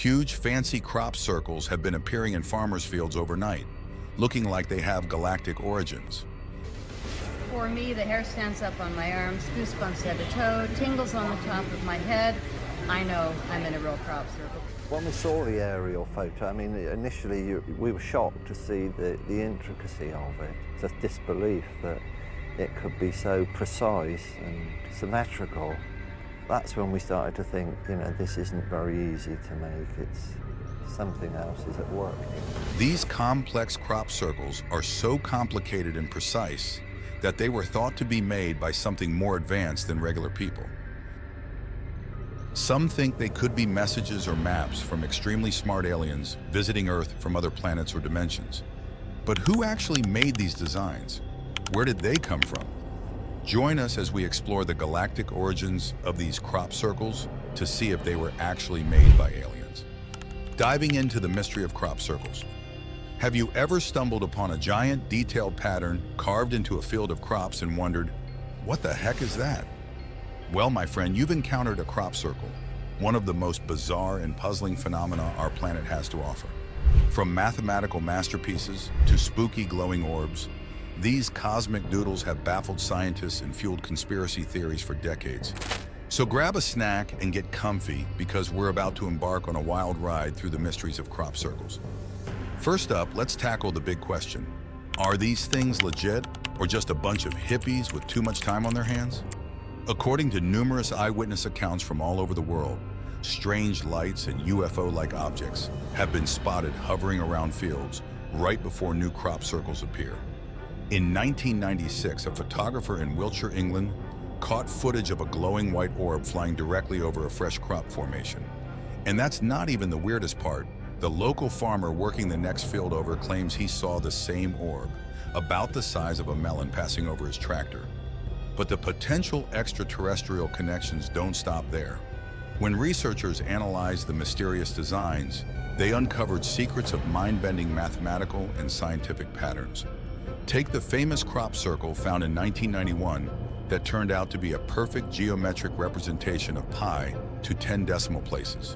Huge fancy crop circles have been appearing in farmers' fields overnight, looking like they have galactic origins. For me, the hair stands up on my arms, goosebumps head to toe, tingles on the top of my head. I know I'm in a real crop circle. When we saw the aerial photo, I mean, initially we were shocked to see the intricacy of it, just disbelief that it could be so precise and symmetrical. That's when we started to think, this isn't very easy to make. It's something else is at work here. These complex crop circles are so complicated and precise that they were thought to be made by something more advanced than regular people. Some think they could be messages or maps from extremely smart aliens visiting Earth from other planets or dimensions. But who actually made these designs? Where did they come from? Join us as we explore the galactic origins of these crop circles to see if they were actually made by aliens. Diving into the mystery of crop circles. Have you ever stumbled upon a giant, detailed pattern carved into a field of crops and wondered, what the heck is that? Well, my friend, you've encountered a crop circle, one of the most bizarre and puzzling phenomena our planet has to offer. From mathematical masterpieces to spooky glowing orbs, these cosmic doodles have baffled scientists and fueled conspiracy theories for decades. So grab a snack and get comfy because we're about to embark on a wild ride through the mysteries of crop circles. First up, let's tackle the big question. Are these things legit or just a bunch of hippies with too much time on their hands? According to numerous eyewitness accounts from all over the world, strange lights and UFO-like objects have been spotted hovering around fields right before new crop circles appear. In 1996, a photographer in Wiltshire, England, caught footage of a glowing white orb flying directly over a fresh crop formation. And that's not even the weirdest part. The local farmer working the next field over claims he saw the same orb, about the size of a melon, passing over his tractor. But the potential extraterrestrial connections don't stop there. When researchers analyzed the mysterious designs, they uncovered secrets of mind-bending mathematical and scientific patterns. Take the famous crop circle found in 1991 that turned out to be a perfect geometric representation of pi to 10 decimal places.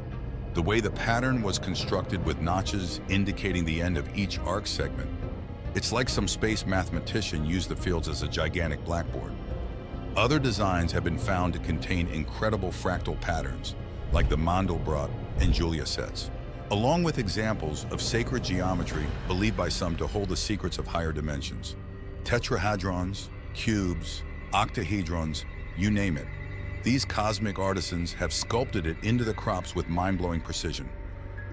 The way the pattern was constructed with notches indicating the end of each arc segment, it's like some space mathematician used the fields as a gigantic blackboard. Other designs have been found to contain incredible fractal patterns, like the Mandelbrot and Julia sets, along with examples of sacred geometry believed by some to hold the secrets of higher dimensions. Tetrahedrons, cubes, octahedrons, you name it. These cosmic artisans have sculpted it into the crops with mind-blowing precision.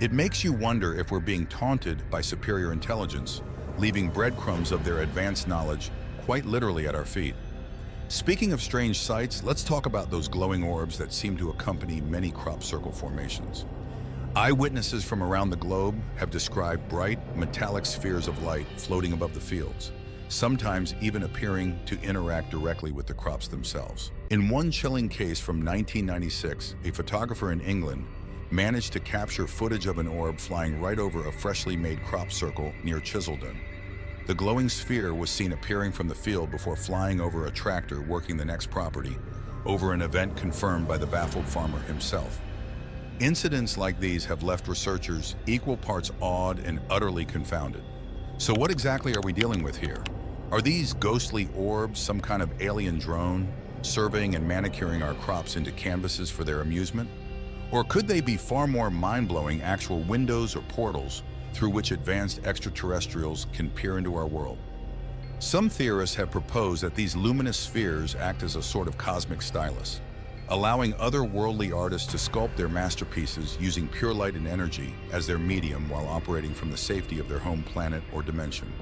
It makes you wonder if we're being taunted by superior intelligence, leaving breadcrumbs of their advanced knowledge quite literally at our feet. Speaking of strange sights, let's talk about those glowing orbs that seem to accompany many crop circle formations. Eyewitnesses from around the globe have described bright, metallic spheres of light floating above the fields, sometimes even appearing to interact directly with the crops themselves. In one chilling case from 1996, a photographer in England managed to capture footage of an orb flying right over a freshly made crop circle near Chiseldon. The glowing sphere was seen appearing from the field before flying over a tractor working the next property, over an event confirmed by the baffled farmer himself. Incidents like these have left researchers equal parts awed and utterly confounded. So what exactly are we dealing with here? Are these ghostly orbs some kind of alien drone, surveying and manicuring our crops into canvases for their amusement? Or could they be far more mind-blowing actual windows or portals through which advanced extraterrestrials can peer into our world? Some theorists have proposed that these luminous spheres act as a sort of cosmic stylus, allowing otherworldly artists to sculpt their masterpieces using pure light and energy as their medium while operating from the safety of their home planet or dimension.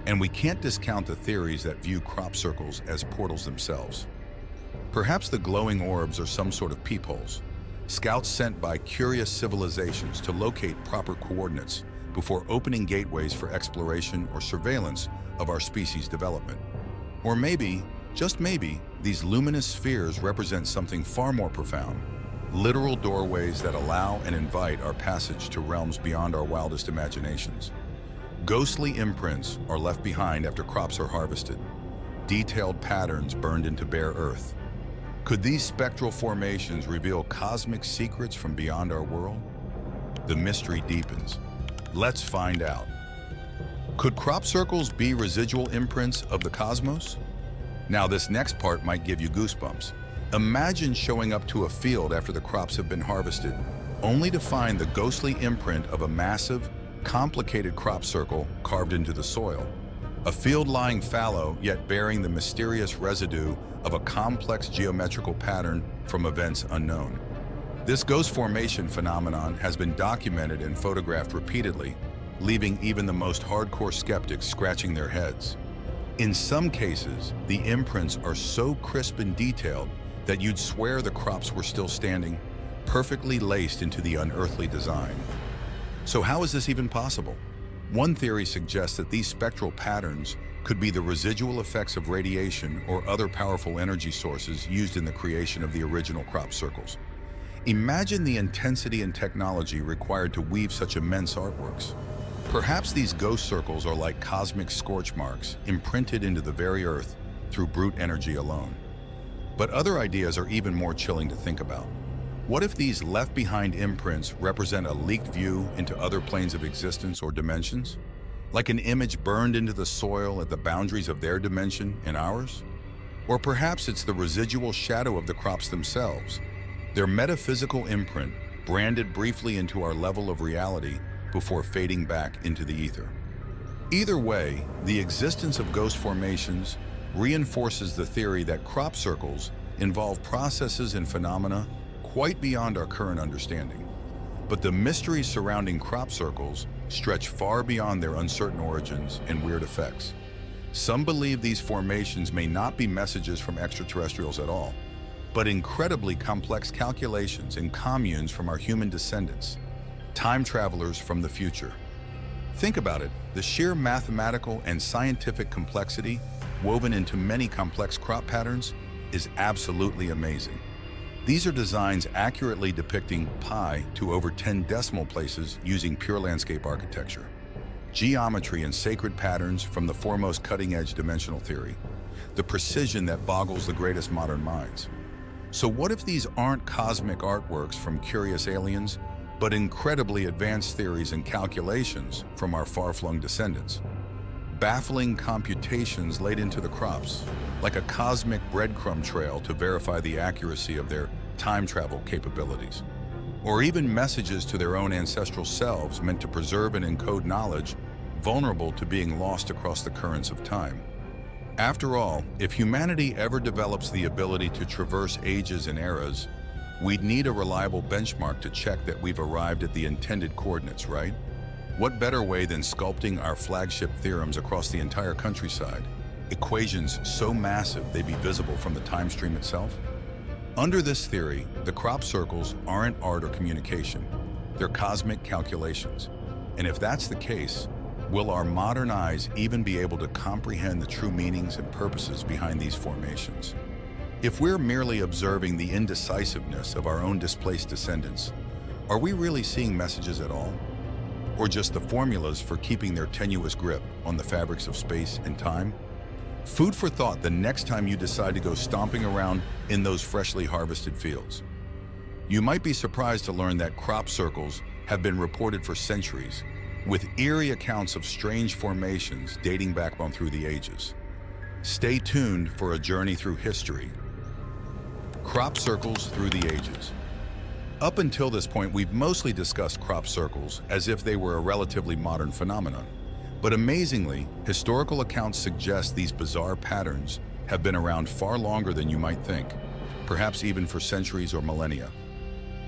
And we can't discount the theories that view crop circles as portals themselves. Perhaps the glowing orbs are some sort of peepholes, scouts sent by curious civilizations to locate proper coordinates before opening gateways for exploration or surveillance of our species' development. Or maybe, just maybe, these luminous spheres represent something far more profound, literal doorways that allow and invite our passage to realms beyond our wildest imaginations. Ghostly imprints are left behind after crops are harvested, detailed patterns burned into bare earth. Could these spectral formations reveal cosmic secrets from beyond our world? the mystery deepens. Let's find out. Could crop circles be residual imprints of the cosmos? Now, this next part might give you goosebumps. Imagine showing up to a field after the crops have been harvested, only to find the ghostly imprint of a massive, complicated crop circle carved into the soil. A field lying fallow, yet bearing the mysterious residue of a complex geometrical pattern from events unknown. This ghost formation phenomenon has been documented and photographed repeatedly, leaving even the most hardcore skeptics scratching their heads. In some cases, the imprints are so crisp and detailed that you'd swear the crops were still standing, perfectly laced into the unearthly design. So how is this even possible? One theory suggests that these spectral patterns could be the residual effects of radiation or other powerful energy sources used in the creation of the original crop circles. Imagine the intensity and technology required to weave such immense artworks. Perhaps these ghost circles are like cosmic scorch marks imprinted into the very earth through brute energy alone. But other ideas are even more chilling to think about. What if these left-behind imprints represent a leaked view into other planes of existence or dimensions? Like an image burned into the soil at the boundaries of their dimension and ours? Or perhaps it's the residual shadow of the crops themselves, their metaphysical imprint branded briefly into our level of reality before fading back into the ether. Either way, the existence of ghost formations reinforces the theory that crop circles involve processes and phenomena quite beyond our current understanding. But the mysteries surrounding crop circles stretch far beyond their uncertain origins and weird effects. Some believe these formations may not be messages from extraterrestrials at all, but incredibly complex calculations and communes from our human descendants, time travelers from the future. Think about it, the sheer mathematical and scientific complexity woven into many complex crop patterns is absolutely amazing. These are designs accurately depicting pi to over 10 decimal places using pure landscape architecture, geometry and sacred patterns from the foremost cutting-edge dimensional theory, the precision that boggles the greatest modern minds. So what if these aren't cosmic artworks from curious aliens, but incredibly advanced theories and calculations from our far-flung descendants? Baffling computations laid into the crops, like a cosmic breadcrumb trail to verify the accuracy of their time travel capabilities, or even messages to their own ancestral selves meant to preserve and encode knowledge vulnerable to being lost across the currents of time. After all, if humanity ever develops the ability to traverse ages and eras, we'd need a reliable benchmark to check that we've arrived at the intended coordinates, right? What better way than sculpting our flagship theorems across the entire countryside, equations so massive they'd be visible from the time stream itself? Under this theory, the crop circles aren't art or communication, they're cosmic calculations. And if that's the case, will our modern eyes even be able to comprehend the true meanings and purposes behind these formations? If we're merely observing the indecisiveness of our own displaced descendants, are we really seeing messages at all? Or just the formulas for keeping their tenuous grip on the fabrics of space and time? Food for thought the next time you decide to go stomping around in those freshly harvested fields. You might be surprised to learn that crop circles have been reported for centuries, with eerie accounts of strange formations dating back on through the ages. Stay tuned for a journey through history. Crop circles through the ages. Up until this point, we've mostly discussed crop circles as if they were a relatively modern phenomenon. But amazingly, historical accounts suggest these bizarre patterns have been around far longer than you might think, perhaps even for centuries or millennia.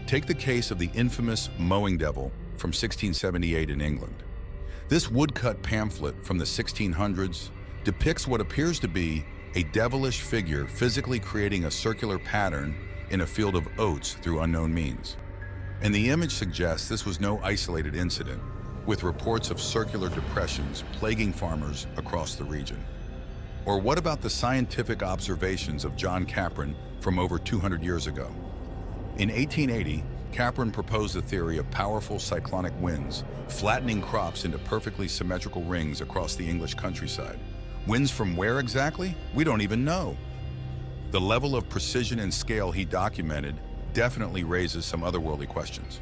Take the case of the infamous Mowing Devil from 1678 in England. This woodcut pamphlet from the 1600s depicts what appears to be a devilish figure physically creating a circular pattern in a field of oats through unknown means. And the image suggests this was no isolated incident, with reports of circular depressions plaguing farmers across the region. Or what about the scientific observations of John Capron from over 200 years ago? In 1880, Capron proposed the theory of powerful cyclonic winds, flattening crops into perfectly symmetrical rings across the English countryside. Winds from where exactly? We don't even know. The level of precision and scale he documented definitely raises some otherworldly questions.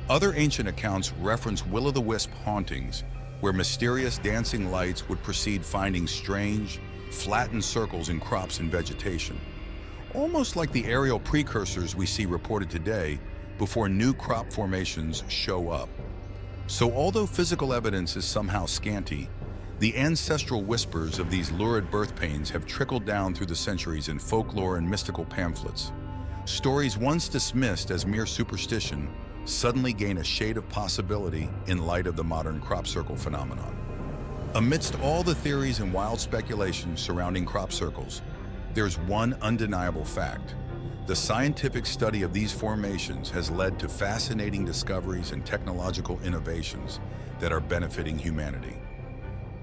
Other ancient accounts reference will-o'-the-wisp hauntings, where mysterious dancing lights would precede finding strange, flattened circles in crops and vegetation, almost like the aerial precursors we see reported today before new crop formations show up. So although physical evidence is somehow scanty, the ancestral whispers of these lurid birth pains have trickled down through the centuries in folklore and mystical pamphlets. Stories once dismissed as mere superstition suddenly gain a shade of possibility in light of the modern crop circle phenomenon. Amidst all the theories and wild speculations surrounding crop circles, there's one undeniable fact. The scientific study of these formations has led to fascinating discoveries and technological innovations that are benefiting humanity.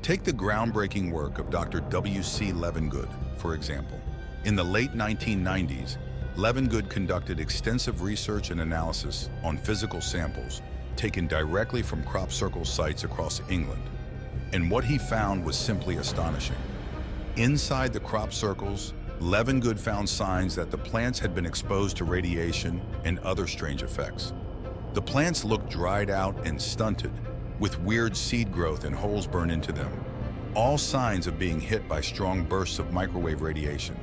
Take the groundbreaking work of Dr. W.C. Levengood, for example. In the late 1990s, Levengood conducted extensive research and analysis on physical samples taken directly from crop circle sites across England. And what he found was simply astonishing. Inside the crop circles, Levengood found signs that the plants had been exposed to radiation and other strange effects. The plants looked dried out and stunted, with weird seed growth and holes burned into them, all signs of being hit by strong bursts of microwave radiation.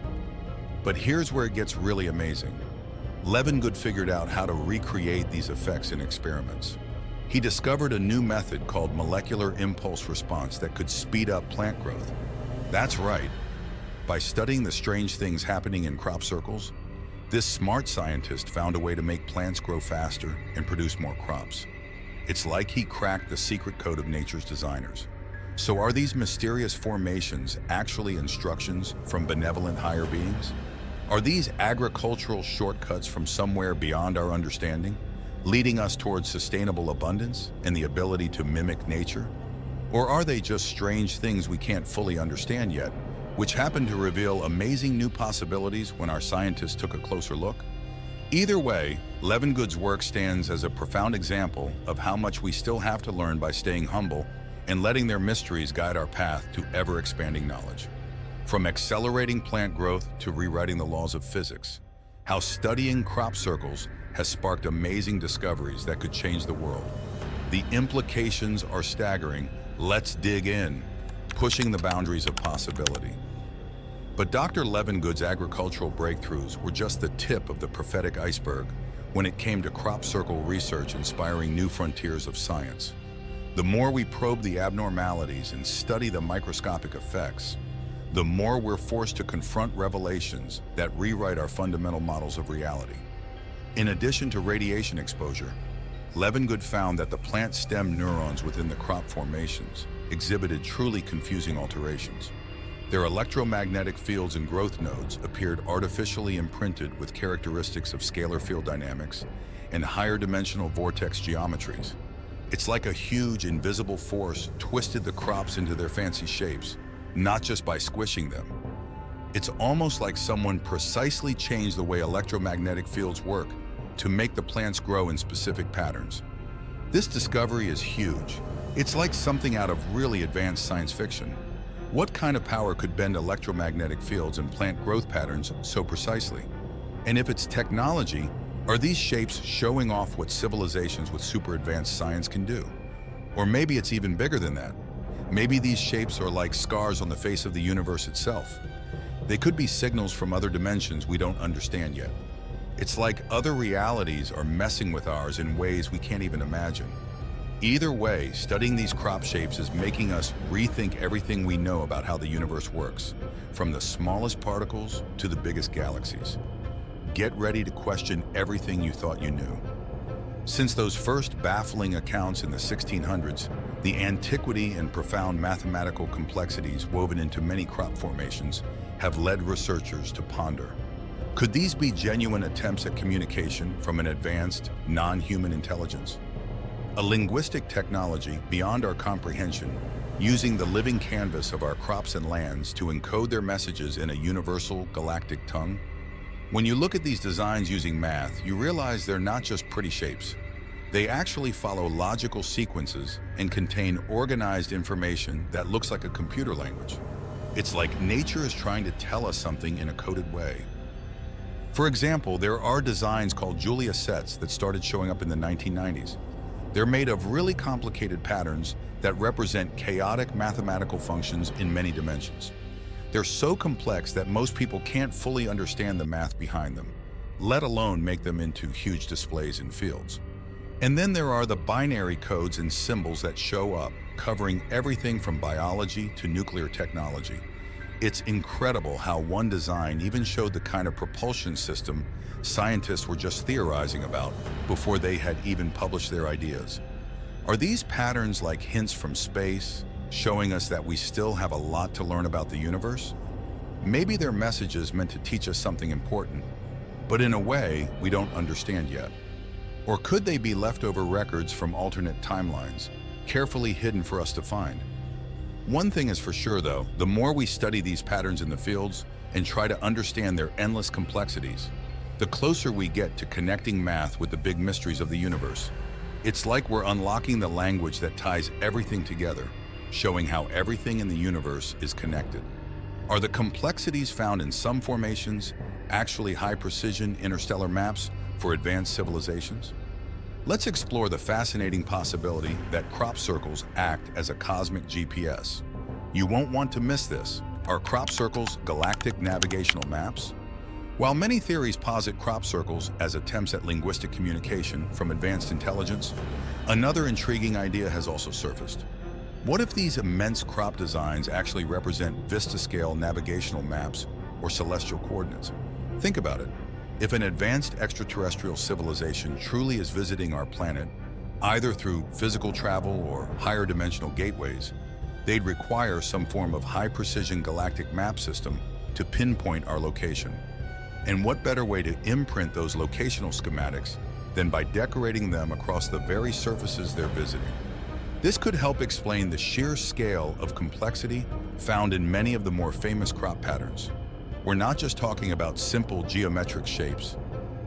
But here's where it gets really amazing. Levengood figured out how to recreate these effects in experiments. He discovered a new method called molecular impulse response that could speed up plant growth. That's right. By studying the strange things happening in crop circles, this smart scientist found a way to make plants grow faster and produce more crops. It's like he cracked the secret code of nature's designers. So are these mysterious formations actually instructions from benevolent higher beings? Are these agricultural shortcuts from somewhere beyond our understanding, leading us towards sustainable abundance and the ability to mimic nature? Or are they just strange things we can't fully understand yet, which happen to reveal amazing new possibilities when our scientists took a closer look? Either way, Levengood's work stands as a profound example of how much we still have to learn by staying humble and letting their mysteries guide our path to ever-expanding knowledge. From accelerating plant growth to rewriting the laws of physics, how studying crop circles has sparked amazing discoveries that could change the world. The implications are staggering. Let's dig in, pushing the boundaries of possibility. But Dr. Levengood's agricultural breakthroughs were just the tip of the prophetic iceberg when it came to crop circle research inspiring new frontiers of science. The more we probe the abnormalities and study the microscopic effects, the more we're forced to confront revelations that rewrite our fundamental models of reality. In addition to radiation exposure, Levengood found that the plant stem neurons within the crop formations exhibited truly confusing alterations. Their electromagnetic fields and growth nodes appeared artificially imprinted with characteristics of scalar field dynamics and higher dimensional vortex geometries. It's like a huge invisible force twisted the crops into their fancy shapes, not just by squishing them. It's almost like someone precisely changed the way electromagnetic fields work to make the plants grow in specific patterns. This discovery is huge. It's like something out of really advanced science fiction. What kind of power could bend electromagnetic fields and plant growth patterns so precisely? And if it's technology, are these shapes showing off what civilizations with super advanced science can do? Or maybe it's even bigger than that. Maybe these shapes are like scars on the face of the universe itself. They could be signals from other dimensions we don't understand yet. It's like other realities are messing with ours in ways we can't even imagine. Either way, studying these crop shapes is making us rethink everything we know about how the universe works, from the smallest particles to the biggest galaxies. Get ready to question everything you thought you knew. Since those first baffling accounts in the 1600s, the antiquity and profound mathematical complexities woven into many crop formations have led researchers to ponder. Could these be genuine attempts at communication from an advanced, non-human intelligence? A linguistic technology beyond our comprehension, using the living canvas of our crops and lands to encode their messages in a universal galactic tongue? When you look at these designs using math, you realize they're not just pretty shapes. They actually follow logical sequences and contain organized information that looks like a computer language. It's like nature is trying to tell us something in a coded way. For example, there are designs called Julia sets that started showing up in the 1990s. They're made of really complicated patterns that represent chaotic mathematical functions in many dimensions. They're so complex that most people can't fully understand the math behind them, let alone make them into huge displays in fields. And then there are the binary codes and symbols that show up, covering everything from biology to nuclear technology. It's incredible how one design even showed the kind of propulsion system scientists were just theorizing about before they had even published their ideas. Are these patterns like hints from space, showing us that we still have a lot to learn about the universe? Maybe they're messages meant to teach us something important, but in a way we don't understand yet. Or could they be leftover records from alternate timelines, carefully hidden for us to find? One thing is for sure though, the more we study these patterns in the fields and try to understand their endless complexities, the closer we get to connecting math with the big mysteries of the universe. It's like we're unlocking the language that ties everything together, showing how everything in the universe is connected. Are the complexities found in some formations actually high-precision interstellar maps for advanced civilizations? Let's explore the fascinating possibility that crop circles act as a cosmic GPS. You won't want to miss this. Are crop circles galactic navigational maps? While many theories posit crop circles as attempts at linguistic communication from advanced intelligence, another intriguing idea has also surfaced. What if these immense crop designs actually represent vista-scale navigational maps or celestial coordinates? Think about it. If an advanced extraterrestrial civilization truly is visiting our planet, either through physical travel or higher dimensional gateways, they'd require some form of high-precision galactic map system to pinpoint our location. And what better way to imprint those locational schematics than by decorating them across the very surfaces they're visiting? This could help explain the sheer scale of complexity found in many of the more famous crop patterns. We're not just talking about simple geometric shapes,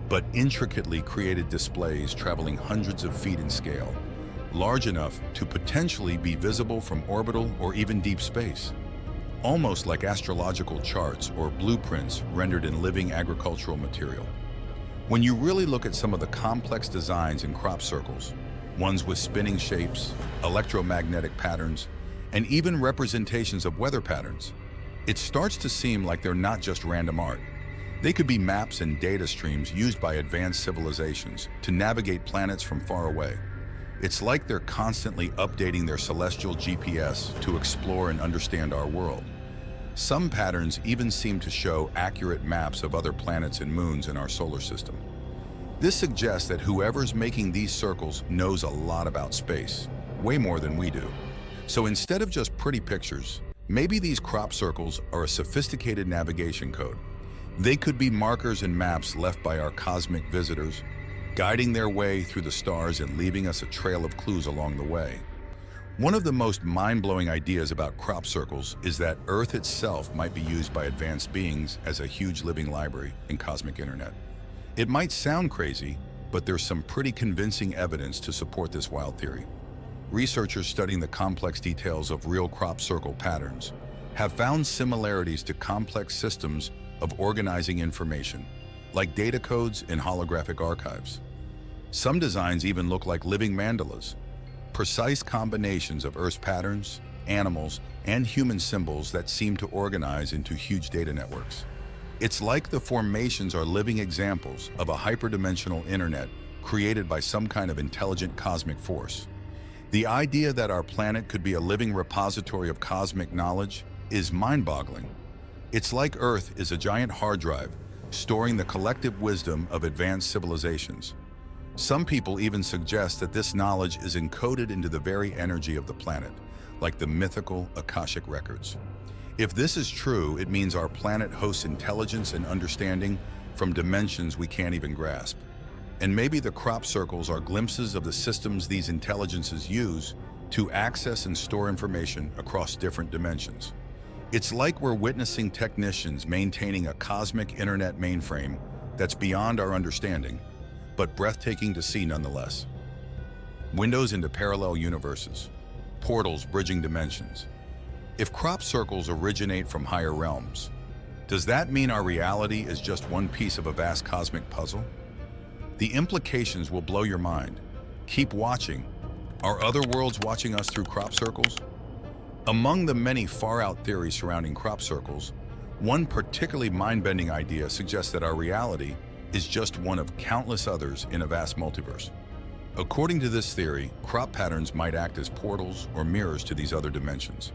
but intricately created displays traveling hundreds of feet in scale, large enough to potentially be visible from orbital or even deep space. Almost like astrological charts or blueprints rendered in living agricultural material. When you really look at some of the complex designs in crop circles, ones with spinning shapes, electromagnetic patterns, and even representations of weather patterns, it starts to seem like they're not just random art. They could be maps and data streams used by advanced civilizations to navigate planets from far away. It's like they're constantly updating their celestial GPS to explore and understand our world. Some patterns even seem to show accurate maps of other planets and moons in our solar system. This suggests that whoever's making these circles knows a lot about space, way more than we do. So instead of just pretty pictures, maybe these crop circles are a sophisticated navigation code. They could be markers and maps left by our cosmic visitors, guiding their way through the stars and leaving us a trail of clues along the way. One of the most mind-blowing ideas about crop circles is that Earth itself might be used by advanced beings as a huge living library and cosmic internet. It might sound crazy, but there's some pretty convincing evidence to support this wild theory. Researchers studying the complex details of real crop circle patterns have found similarities to complex systems of organizing information, like data codes in holographic archives. Some designs even look like living mandalas, precise combinations of Earth's patterns, animals, and human symbols that seem to organize into huge data networks. It's like the formations are living examples of a hyperdimensional internet created by some kind of intelligent cosmic force. The idea that our planet could be a living repository of cosmic knowledge is mind-boggling. It's like Earth is a giant hard drive, storing the collective wisdom of advanced civilizations. Some people even suggest that this knowledge is encoded into the very energy of the planet, like the mythical Akashic records. If this is true, it means our planet hosts intelligence and understanding from dimensions we can't even grasp. And maybe the crop circles are glimpses of the systems these intelligences use to access and store information across different dimensions. It's like we're witnessing technicians maintaining a cosmic internet mainframe that's beyond our understanding, but breathtaking to see nonetheless. Windows into parallel universes, portals bridging dimensions. If crop circles originate from higher realms, does that mean our reality is just one piece of a vast cosmic puzzle? The implications will blow your mind. Keep watching, Are other worlds watching us through crop circles? Among the many far-out theories surrounding crop circles, one particularly mind-bending idea suggests that our reality is just one of countless others in a vast multiverse. According to this theory, crop patterns might act as portals or mirrors to these other dimensions.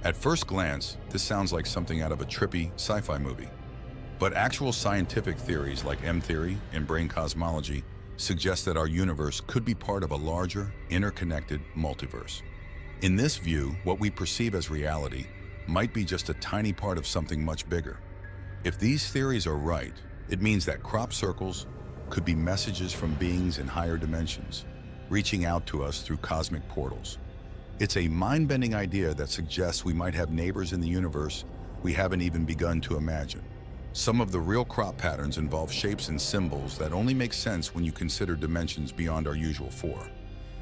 At first glance, this sounds like something out of a trippy sci-fi movie. But actual scientific theories like M-theory and brain cosmology suggest that our universe could be part of a larger, interconnected multiverse. In this view, what we perceive as reality might be just a tiny part of something much bigger. If these theories are right, it means that crop circles could be messages from beings in higher dimensions, reaching out to us through cosmic portals. It's a mind-bending idea that suggests we might have neighbors in the universe we haven't even begun to imagine. Some of the real crop patterns involve shapes and symbols that only make sense when you consider dimensions beyond our usual four.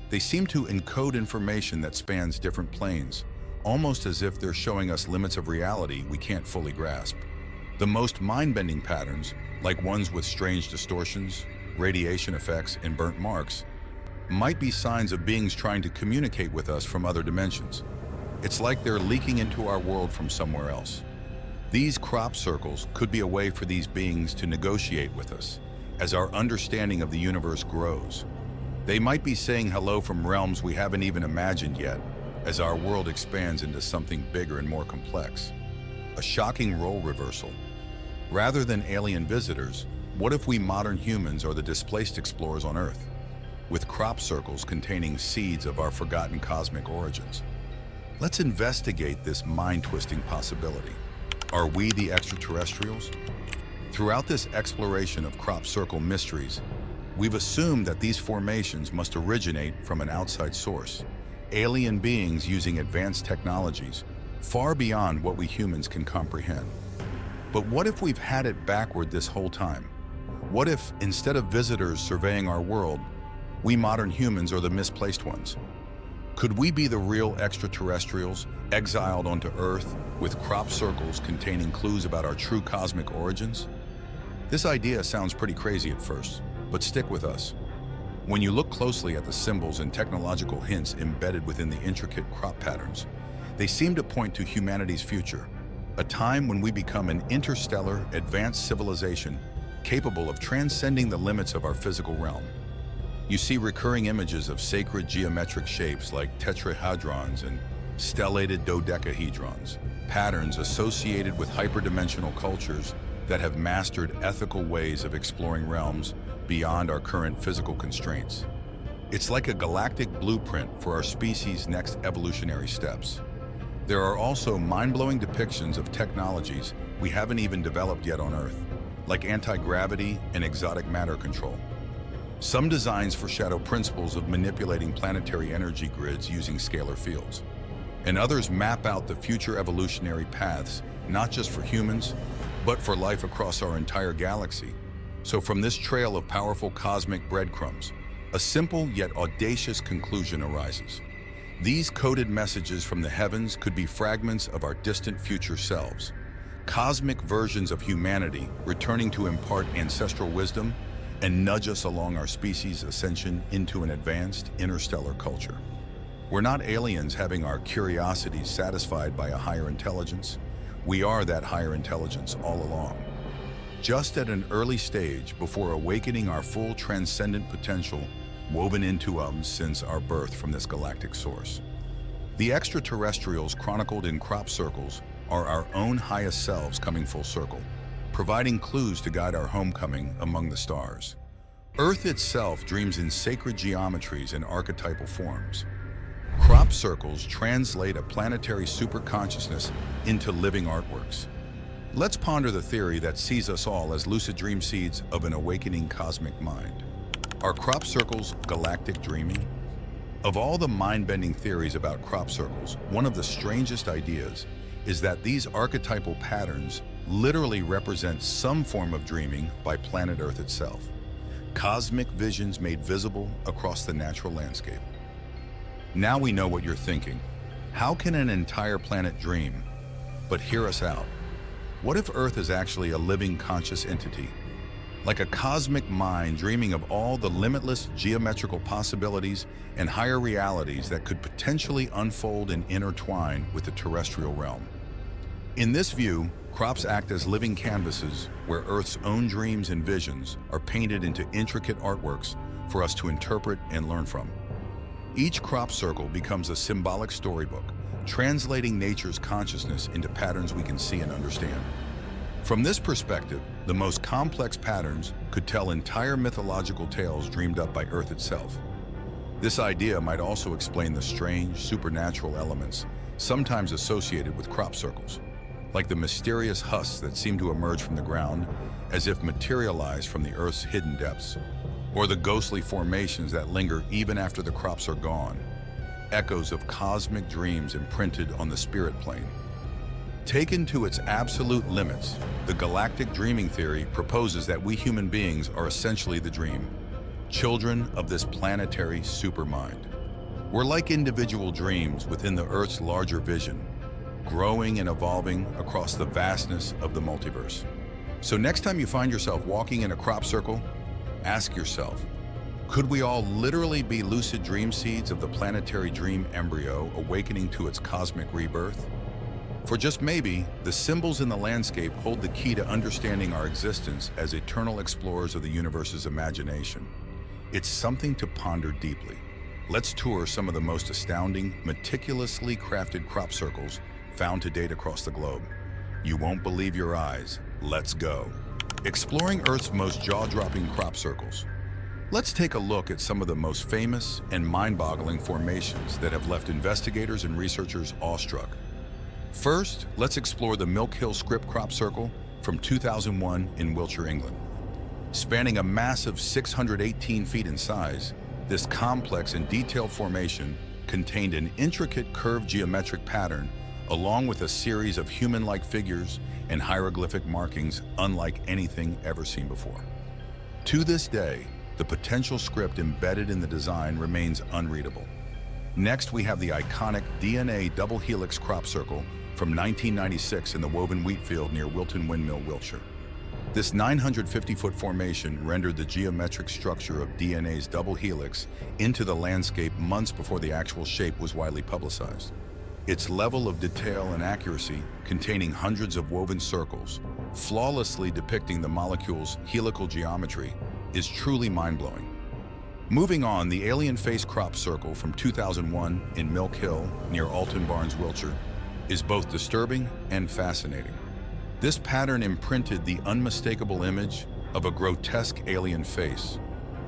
They seem to encode information that spans different planes, almost as if they're showing us limits of reality we can't fully grasp. The most mind-bending patterns, like ones with strange distortions, radiation effects, and burnt marks, might be signs of beings trying to communicate with us from other dimensions. It's like they're leaking into our world from somewhere else. These crop circles could be a way for these beings to negotiate with us as our understanding of the universe grows. They might be saying hello from realms we haven't even imagined yet as our world expands into something bigger and more complex. A shocking role reversal. Rather than alien visitors, what if we modern humans are the displaced explorers on Earth, with crop circles containing seeds of our forgotten cosmic origins? Let's investigate this mind-twisting possibility. Are we the extraterrestrials? Throughout this exploration of crop circle mysteries, we've assumed that these formations must originate from an outside source, alien beings using advanced technologies far beyond what we humans can comprehend. But what if we've had it backward this whole time? What if, instead of visitors surveying our world, we modern humans are the misplaced ones? Could we be the real extraterrestrials exiled onto Earth with crop circles containing clues about our true cosmic origins? This idea sounds pretty crazy at first, but stick with us. When you look closely at the symbols and technological hints embedded within the intricate crop patterns, they seem to point to humanity's future, a time when we become an interstellar, advanced civilization capable of transcending the limits of our physical realm. You see recurring images of sacred geometric shapes like tetrahedrons and stellated dodecahedrons, patterns associated with hyperdimensional cultures that have mastered ethical ways of exploring realms beyond our current physical constraints. It's like a galactic blueprint for our species' next evolutionary steps. There are also mind-blowing depictions of technologies we haven't even developed yet on Earth, like anti-gravity and exotic matter control. Some designs foreshadow principles of manipulating planetary energy grids using scalar fields, and others map out the future evolutionary paths, not just for humans, but for life across our entire galaxy. So from this trail of powerful cosmic breadcrumbs, a simple yet audacious conclusion arises. These coded messages from the heavens could be fragments of our distant future selves, cosmic versions of humanity returning to impart ancestral wisdom and nudge us along our species' ascension into an advanced interstellar culture. We're not aliens having our curiosities satisfied by a higher intelligence. We are that higher intelligence all along, just at an early stage before awakening our full transcendent potential woven into us since our birth from this galactic source. The extraterrestrials chronicled in crop circles are our own highest selves coming full circle, providing clues to guide our homecoming among the stars. Earth itself dreams in sacred geometries and archetypal forms. Crop circles translate a planetary superconsciousness into living artworks. Let's ponder the theory that sees us all as lucid dream seeds of an awakening cosmic mind. Are crop circles galactic dreaming? Of all the mind-bending theories about crop circles, one of the strangest ideas is that these archetypal patterns literally represent some form of dreaming by planet Earth itself. Cosmic visions made visible across the natural landscape. Now we know what you're thinking. How can an entire planet dream? But hear us out. What if Earth is actually a living conscious entity? like a cosmic mind dreaming of all the limitless geometrical possibilities and higher realities that could potentially unfold and intertwine with the terrestrial realm. In this view, crops act as living canvases where Earth's own dreams and visions are painted into intricate artworks for us to interpret and learn from. Each crop circle becomes a symbolic storybook, translating nature's consciousness into patterns we can see and understand. From this perspective, the most complex patterns could tell entire mythological tales dreamed up by Earth itself. This idea might also explain the strange, supernatural elements sometimes associated with crop circles, like the mysterious husks that seem to emerge from the ground as if materialized from the Earth's hidden depths, or the ghostly formations that linger even after the crops are gone, echoes of cosmic dreams imprinted on the spirit plane. Taken to its absolute limits, the galactic dreaming theory proposes that we human beings are essentially the dream, children of this planetary supermind. We're like individual dreams within the Earth's larger vision, growing and evolving across the vastness of the multiverse. So next time you find yourself walking in a crop circle, ask yourself, could we all literally be lucid dream seeds of the planetary dream embryo awakening to its cosmic rebirth? For just maybe, the symbols in the landscape hold the key to understanding our existence as eternal explorers of the universe's imagination. It's something to ponder deeply. Let's tour some of the most astounding, meticulously crafted crop circles found to date across the globe. You won't believe your eyes. Let's go. Exploring Earth's most jaw-dropping crop circles. Let's take a look at some of the most famous and mind-boggling formations that have left investigators and researchers awestruck. First, let's explore the Milk Hill Script Crop Circle from 2001 in Wiltshire, England. Spanning a massive 618 feet in size, this complex and detailed formation contained an intricate curved geometric pattern along with a series of human-like figures and hieroglyphic markings unlike anything ever seen before. To this day, the potential script embedded in the design remains unreadable. Next, we have the iconic DNA Double Helix Crop Circle from 1996 in the woven wheat field near Wilton Windmill, Wiltshire. This 950-foot formation rendered the geometric structure of DNA's double helix into the landscape months before the actual shape was widely publicized. Its level of detail and accuracy, containing hundreds of woven circles, flawlessly depicting the molecule's helical geometry, is truly mind-blowing. Moving on, the Alien Face Crop Circle from 2001 in Milk Hill near Alton Barnes, Wiltshire, is both disturbing and fascinating. This pattern imprinted the unmistakable image of a grotesque alien face,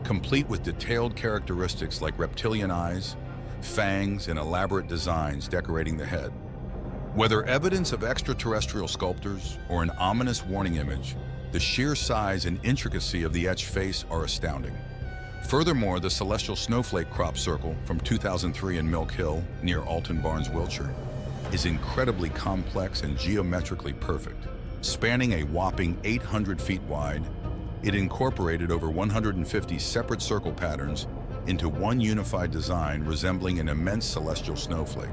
complete with detailed characteristics like reptilian eyes, fangs, and elaborate designs decorating the head. Whether evidence of extraterrestrial sculptors or an ominous warning image, the sheer size and intricacy of the etched face are astounding. Furthermore, the Celestial Snowflake Crop Circle from 2003 in Milk Hill near Alton Barnes, Wiltshire, is incredibly complex and geometrically perfect. Spanning a whopping 800 feet wide, it incorporated over 150 separate circle patterns into one unified design resembling an immense celestial snowflake.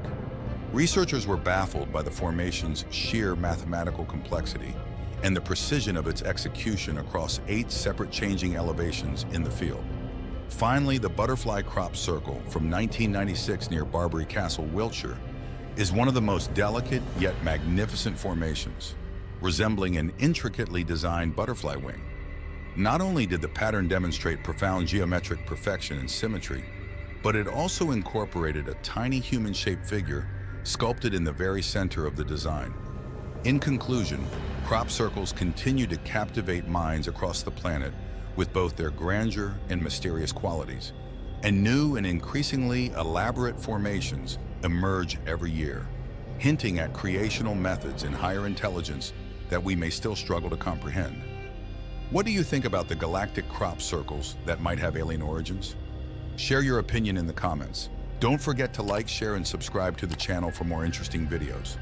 Researchers were baffled by the formation's sheer mathematical complexity and the precision of its execution across 8 separate changing elevations in the field. Finally, the Butterfly Crop Circle from 1996 near Barbary Castle, Wiltshire, is one of the most delicate yet magnificent formations, resembling an intricately designed butterfly wing. Not only did the pattern demonstrate profound geometric perfection and symmetry, but it also incorporated a tiny human-shaped figure sculpted in the very center of the design. In conclusion, crop circles continue to captivate minds across the planet with both their grandeur and mysterious qualities, and new and increasingly elaborate formations emerge every year, hinting at creational methods and higher intelligence that we may still struggle to comprehend. What do you think about the galactic crop circles that might have alien origins? Share your opinion in the comments. Don't forget to like, share, and subscribe to the channel for more interesting videos.